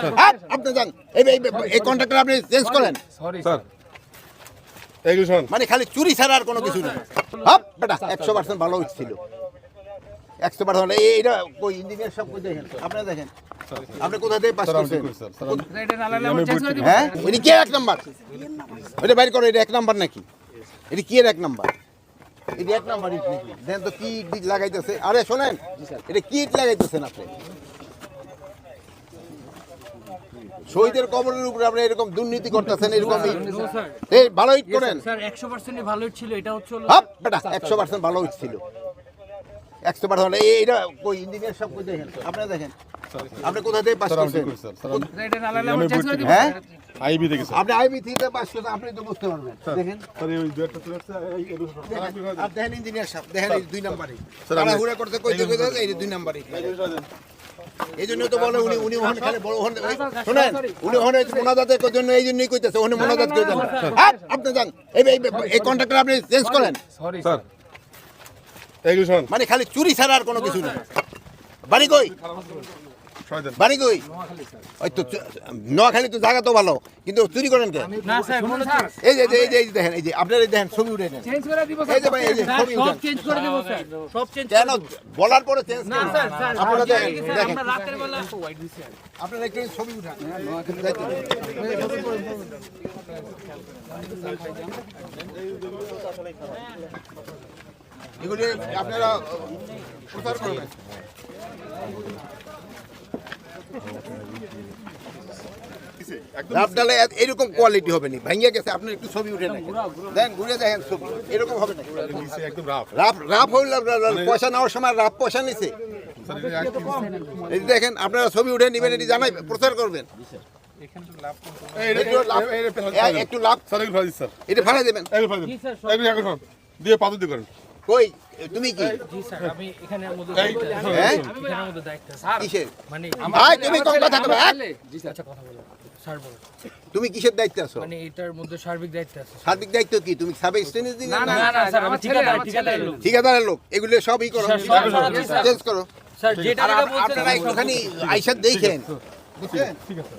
আপনি যান এই কন্ট্রাক্টর আপনি চেঞ্জ করেন। সরি স্যার মানে খালি চুরি ছাড়া আর কোনো কিছু না। হাপ বেটা 100% ভালো ছিল, 100% এইটা কই ইঞ্জিনিয়ার সব কই দেখেন, আপনারা দেখেন আপনি কোথা থেকে পাস করছেন? হ্যাঁ এটা কি এক নাম্বার? এটা বাইর করো, এটা এক নাম্বার নাকি? এটা কি এর এক নাম্বার? এটা এক নাম্বার ইট নাকি? দেন তো কি ইট লাগাইতেছে। আরে শোনেন, এটা কি ইট লাগাইতেছেন আপনি? শহীদের কবরের উপরে আপনি এরকম দুর্নীতি করতেছেন, এরকম এই ভালো ইট করেন স্যার 100% ভালো ইট ছিল, এটা হচ্ছে হাপ বেটা 100% ভালো ইট ছিল, 100% এইটা কই ইঞ্জিনিয়ার সব কই দেখেন, আপনারা দেখেন আপনি কোথা থেকে পাস করছেন? এটা নালালে আমরা চেঞ্জ করে দিব। হ্যাঁ আইবি থেকে আপনি আইবি থেকে পাস করছেন, আপনি তো বুঝতে পারবেন। দেখেন স্যার এই দুইটা চলে আসছে আর দেখেন ইঞ্জিনিয়ার সাহেব, দেখেন এই দুই নাম্বারই তাড়াহুড়া করতে কইতে এই দুই নাম্বারই। এই জন্য তো বলে উনি ওখানে খালি বড় ওখানে শুনেন, উনি ওখানে মোনাজাতের জন্য এই জন্যই কইতেছে ওখানে মোনাজাত করে দেন। আপনি যান এই কন্ট্রাক্টর আপনি চেঞ্জ করেন। সরি স্যার এইগুলো মানে খালি চুরি ছাড়া আর কোনো কিছু না। বাড়ি কই? বাড়ি কই? ওই তো নোয়াখালী তো জায়গা তো ভালো, কিন্তু চুরি করেন কে? না স্যার কোন স্যার এই যে দেখেন, এই যে আপনারা দেখেন ছবি উঠে নেন। চেঞ্জ করে দিব এই যে ভাই, এই যে স্যার, ছবি সব উঠান। চেঞ্জ করে দিব স্যার, সব চেঞ্জ কেন বলার পরে চেঞ্জ না করেন? স্যার স্যার আপনারা দেখেন, দেখেন আমরা রাতের বেলা হোয়াইট দিছি। আপনারা একটু ছবি উঠান। এগুলি আপনারা প্রচার করবেন। রাফডালে এরকম কোয়ালিটি হবে না, ভাঙিয়ে গেছে। আপনি একটু ছবি উঠে নেন, দেন ঘুরে দেখেন ছবি, এরকম হবে না। নিচে একদম রাফ রাফ রাফ হইলে পয়সা নেওয়ার সময় রাফ পয়সা নিছে। স্যার এটা একদম এই যে দেখেন আপনারা ছবি উঠে নেবেন, এটি জানাই প্রচার করবেন। একটু লাভ স্যার এগুলো ফাইজ স্যার এটা ফালাই দেবেন। এগুলো ফাইজ জি স্যার, এগুলো এখন দিয়ে পাথর দিয়ে করেন কই তুমি কি জি স্যার আমি এখানের মধ্যে এই, হ্যাঁ এখানের মধ্যে দায়িত্ব স্যার, কিসের? মানে ভাই তুমি কোন কথা কবে? জি স্যার আচ্ছা কথা বলো স্যার বলো, তুমি কিসের দায়িত্বে আছো? মানে এটার মধ্যে সার্বিক দায়িত্ব আছে। সার্বিক দায়িত্ব কি? তুমি সাব এক্সটেন্স দিন না না না স্যার আমি ঠিকাদারের লোক ঠিকাদারের লোক, এগুলো সবই করো, স্যার, সব করা আছে, স্যার। চেঞ্জ করো। স্যার যেটা আর যেটা বলছেন আপনারা একটুখানি আইসা দেখেন, বুঝছেন? ঠিক আছে